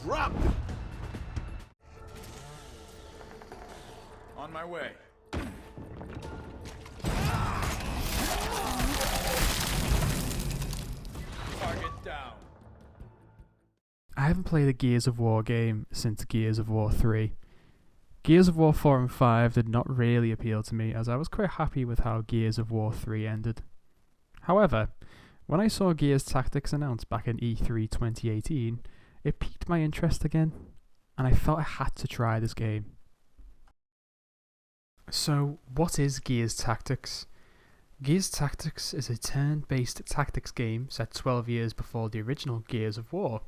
Drop! On my way. Target down. I haven't played a Gears of War game since Gears of War 3. Gears of War 4 and 5 did not really appeal to me, as I was quite happy with how Gears of War 3 ended. However, when I saw Gears Tactics announced back in E3 2018, it piqued my interest again, and I felt I had to try this game. So, what is Gears Tactics? Gears Tactics is a turn-based tactics game set 12 years before the original Gears of War.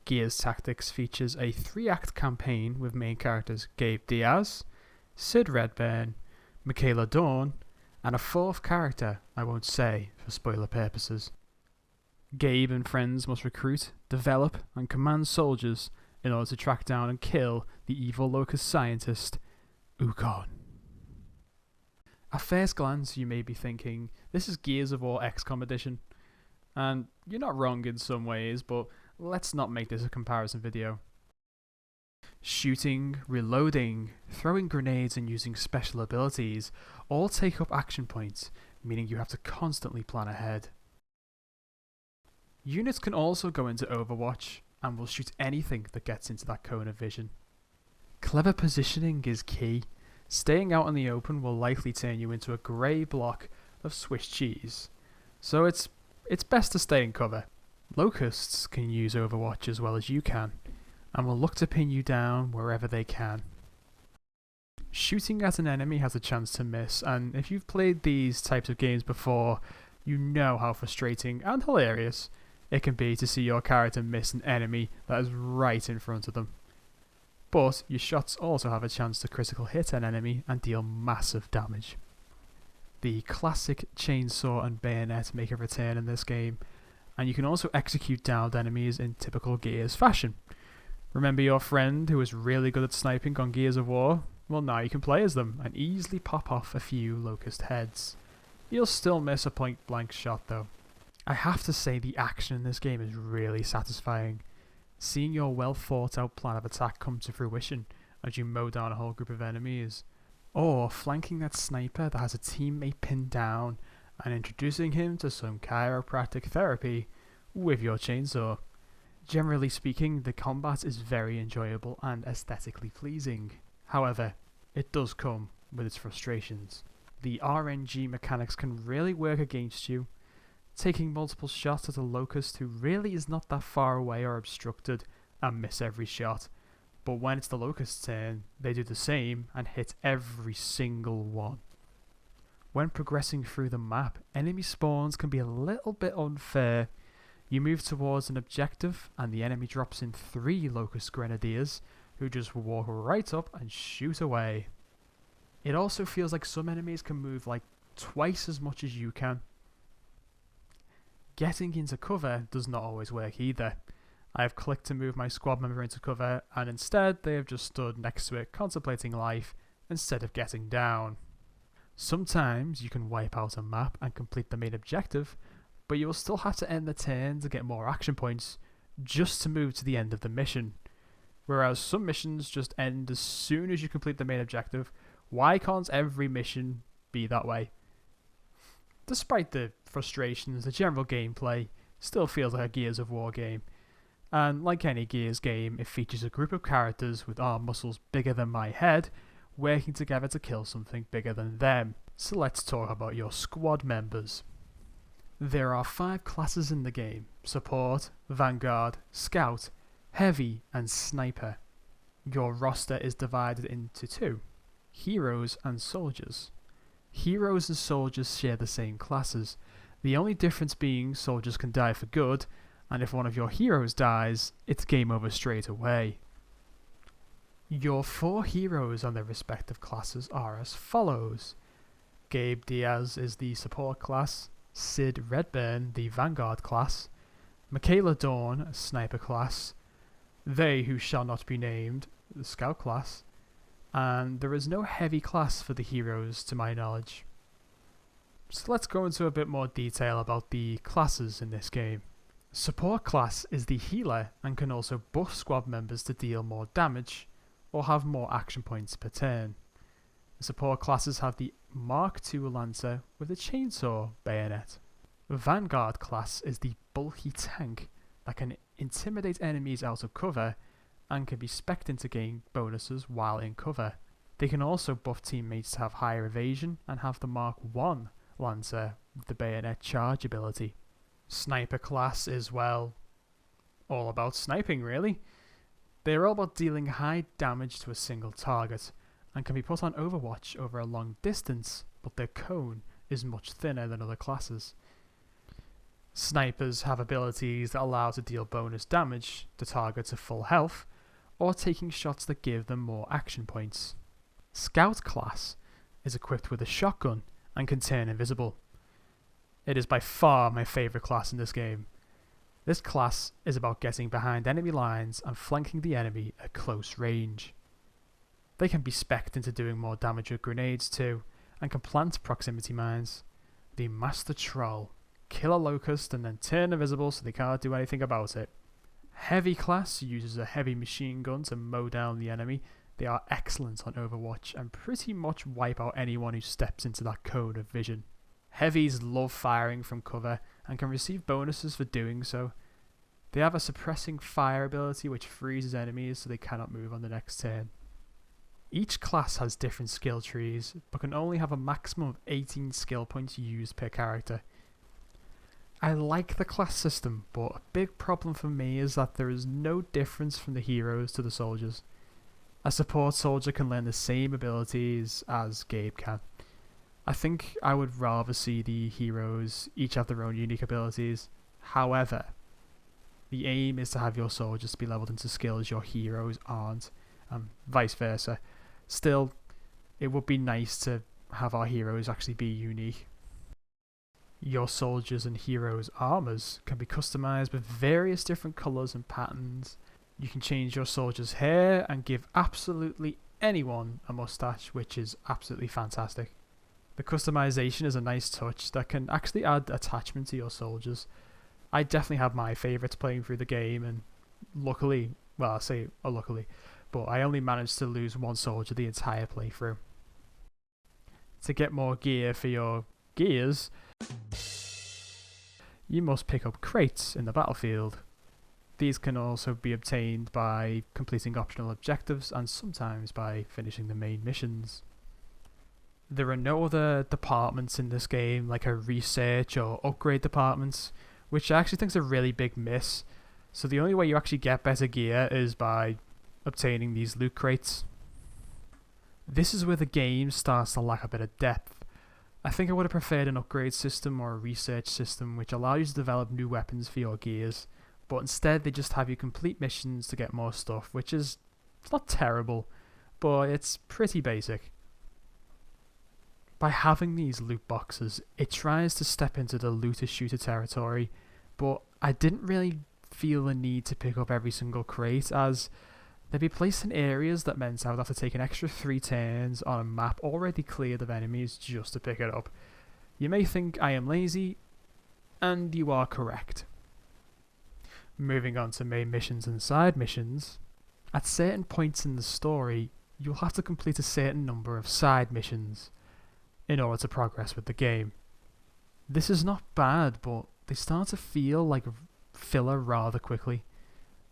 Gears Tactics features a 3-act campaign with main characters Gabe Diaz, Sid Redburn, Michaela Dawn, and a 4th character I won't say for spoiler purposes. Gabe and friends must recruit, develop, and command soldiers in order to track down and kill the evil locust scientist, Ukon. At first glance, you may be thinking, this is Gears of War XCOM edition. And you're not wrong in some ways, but let's not make this a comparison video. Shooting, reloading, throwing grenades and using special abilities all take up action points, meaning you have to constantly plan ahead. Units can also go into Overwatch and will shoot anything that gets into that cone of vision. Clever positioning is key. Staying out in the open will likely turn you into a grey block of Swiss cheese, so it's best to stay in cover. Locusts can use Overwatch as well as you can, and will look to pin you down wherever they can. Shooting at an enemy has a chance to miss, and if you've played these types of games before, you know how frustrating and hilarious it can be to see your character miss an enemy that is right in front of them. But your shots also have a chance to critical hit an enemy and deal massive damage. The classic chainsaw and bayonet make a return in this game, and you can also execute downed enemies in typical Gears fashion. Remember your friend who was really good at sniping on Gears of War? Well, now you can play as them and easily pop off a few locust heads. You'll still miss a point blank shot though. I have to say the action in this game is really satisfying. Seeing your well thought out plan of attack come to fruition as you mow down a whole group of enemies, or flanking that sniper that has a teammate pinned down and introducing him to some chiropractic therapy with your chainsaw. Generally speaking, the combat is very enjoyable and aesthetically pleasing. However, it does come with its frustrations. The RNG mechanics can really work against you. Taking multiple shots at a locust who really is not that far away or obstructed and miss every shot, but when it's the locust's turn, they do the same and hit every single one. When progressing through the map, enemy spawns can be a little bit unfair. You move towards an objective and the enemy drops in 3 locust grenadiers who just walk right up and shoot away. It also feels like some enemies can move like twice as much as you can. Getting into cover does not always work either. I have clicked to move my squad member into cover and instead they have just stood next to it contemplating life instead of getting down. Sometimes you can wipe out a map and complete the main objective, but you will still have to end the turn to get more action points just to move to the end of the mission. Whereas some missions just end as soon as you complete the main objective. Why can't every mission be that way? Despite the frustrations, the general gameplay still feels like a Gears of War game. And like any Gears game, it features a group of characters with arm muscles bigger than my head, working together to kill something bigger than them. So let's talk about your squad members. There are 5 classes in the game: Support, Vanguard, Scout, Heavy, and Sniper. Your roster is divided into 2, Heroes and Soldiers. Heroes and Soldiers share the same classes, the only difference being soldiers can die for good, and if one of your heroes dies, it's game over straight away. Your 4 heroes on their respective classes are as follows. Gabe Diaz is the Support class, Sid Redburn the Vanguard class, Michaela Dawn Sniper class, They Who Shall Not Be Named the Scout class, and there is no Heavy class for the heroes to my knowledge. So let's go into a bit more detail about the classes in this game. Support class is the healer and can also buff squad members to deal more damage or have more action points per turn. The support classes have the Mark II Lancer with a chainsaw bayonet. Vanguard class is the bulky tank that can intimidate enemies out of cover and can be spec'd in to gain bonuses while in cover. They can also buff teammates to have higher evasion and have the Mark I Lancer with the bayonet charge ability. Sniper class is, well, all about sniping really. They are all about dealing high damage to a single target and can be put on Overwatch over a long distance, but their cone is much thinner than other classes. Snipers have abilities that allow to deal bonus damage to targets at full health, or taking shots that give them more action points. Scout class is equipped with a shotgun and can turn invisible. It is by far my favourite class in this game. This class is about getting behind enemy lines and flanking the enemy at close range. They can be spec'd into doing more damage with grenades too, and can plant proximity mines. The Master Troll. Kill a locust and then turn invisible so they can't do anything about it. Heavy class uses a heavy machine gun to mow down the enemy. They are excellent on Overwatch and pretty much wipe out anyone who steps into that cone of vision. Heavies love firing from cover and can receive bonuses for doing so. They have a suppressing fire ability which freezes enemies so they cannot move on the next turn. Each class has different skill trees, but can only have a maximum of 18 skill points used per character. I like the class system, but a big problem for me is that there is no difference from the heroes to the soldiers. A support soldier can learn the same abilities as Gabe can. I think I would rather see the heroes each have their own unique abilities. However, the aim is to have your soldiers be leveled into skills your heroes aren't, and vice versa. Still, it would be nice to have our heroes actually be unique. Your soldiers' and heroes' armours can be customised with various different colours and patterns. You can change your soldiers' hair and give absolutely anyone a moustache, which is absolutely fantastic. The customization is a nice touch that can actually add attachment to your soldiers. I definitely have my favourites playing through the game, and luckily, well, I say luckily, but I only managed to lose one soldier the entire playthrough. To get more gear for your gears, you must pick up crates in the battlefield. These can also be obtained by completing optional objectives and sometimes by finishing the main missions. There are no other departments in this game like a research or upgrade departments, which I actually think is a really big miss. So the only way you actually get better gear is by obtaining these loot crates. This is where the game starts to lack a bit of depth. I think I would have preferred an upgrade system or a research system which allows you to develop new weapons for your gears, but instead they just have you complete missions to get more stuff, which is, it's not terrible, but it's pretty basic. By having these loot boxes, it tries to step into the looter-shooter territory, but I didn't really feel the need to pick up every single crate, as they'd be placed in areas that meant I would have to take an extra 3 turns on a map already cleared of enemies just to pick it up. You may think I am lazy, and you are correct. Moving on to main missions and side missions, at certain points in the story, you'll have to complete a certain number of side missions in order to progress with the game. This is not bad, but they start to feel like filler rather quickly.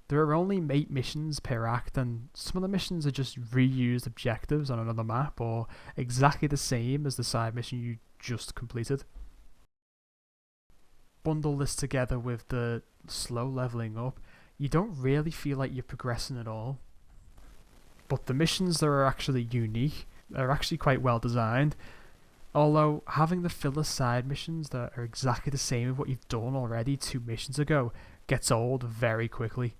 There are only 8 missions per act, and some of the missions are just reused objectives on another map or exactly the same as the side mission you just completed. Bundle this together with the slow leveling up, you don't really feel like you're progressing at all. But the missions that are actually unique are actually quite well designed, although having the filler side missions that are exactly the same as what you've done already 2 missions ago gets old very quickly.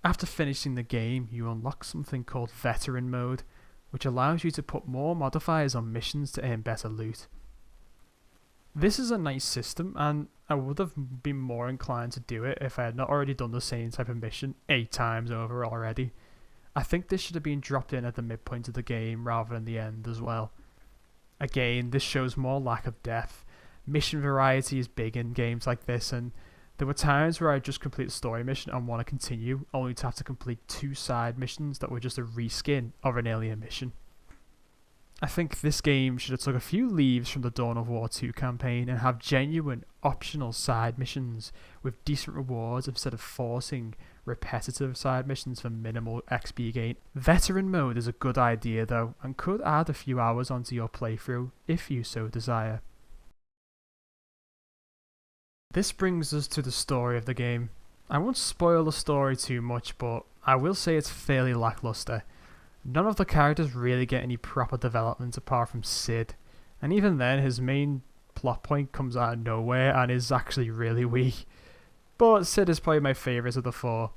After finishing the game, you unlock something called Veteran Mode, which allows you to put more modifiers on missions to earn better loot. This is a nice system, and I would have been more inclined to do it if I had not already done the same type of mission 8 times over already. I think this should have been dropped in at the midpoint of the game rather than the end as well. Again, this shows more lack of depth. Mission variety is big in games like this, and There were times where I'd just complete a story mission and want to continue, only to have to complete 2 side missions that were just a reskin of an earlier mission. I think this game should have took a few leaves from the Dawn of War 2 campaign and have genuine optional side missions with decent rewards instead of forcing repetitive side missions for minimal XP gain. Veteran mode is a good idea though, and could add a few hours onto your playthrough if you so desire. This brings us to the story of the game. I won't spoil the story too much, but I will say it's fairly lackluster. None of the characters really get any proper development apart from Sid, and even then his main plot point comes out of nowhere and is actually really weak. But Sid is probably my favourite of the 4.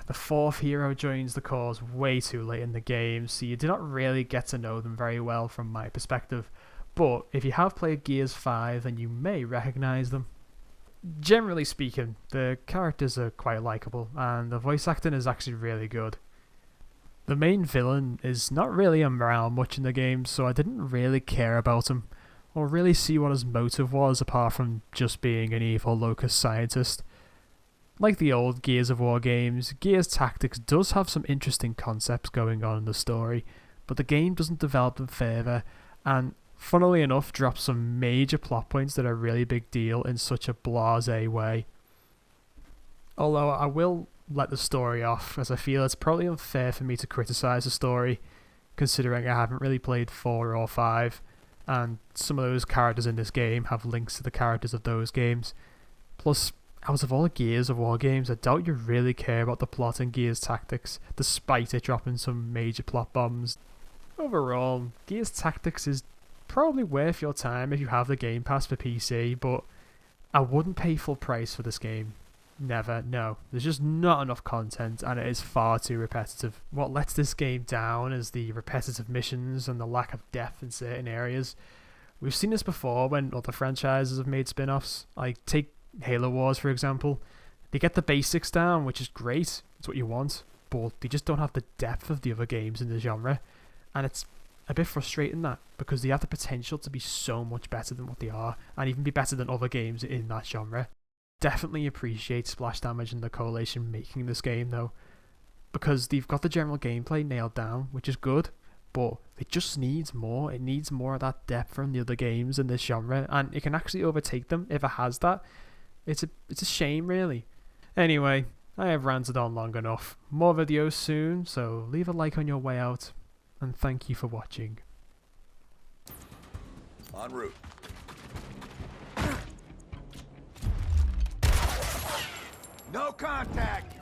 The 4th hero joins the cause way too late in the game, so you do not really get to know them very well from my perspective, but if you have played Gears 5 then you may recognise them. Generally speaking, the characters are quite likeable and the voice acting is actually really good. The main villain is not really around much in the game, so I didn't really care about him, or really see what his motive was apart from just being an evil locust scientist. Like the old Gears of War games, Gears Tactics does have some interesting concepts going on in the story, but the game doesn't develop them further, and funnily enough drops some major plot points that are a really big deal in such a blasé way. Although I will let the story off, as I feel it's probably unfair for me to criticise the story, considering I haven't really played 4 or 5, and some of those characters in this game have links to the characters of those games. Plus, out of all the Gears of War games, I doubt you really care about the plot in Gears Tactics, despite it dropping some major plot bombs. Overall, Gears Tactics is probably worth your time if you have the Game Pass for PC, but I wouldn't pay full price for this game. Never, no. There's just not enough content and it is far too repetitive. What lets this game down is the repetitive missions and the lack of depth in certain areas. We've seen this before when other franchises have made spin-offs, like take Halo Wars for example. They get the basics down, which is great, it's what you want, but they just don't have the depth of the other games in the genre, and it's a bit frustrating that, because they have the potential to be so much better than what they are, and even be better than other games in that genre. Definitely appreciate Splash Damage and the Coalition making this game though, because they've got the general gameplay nailed down, which is good, but it just needs more. It needs more of that depth from the other games in this genre, and it can actually overtake them if it has that. It's a shame really. Anyway, I have ranted on long enough. More videos soon, so leave a like on your way out, and thank you for watching. En route. No contact!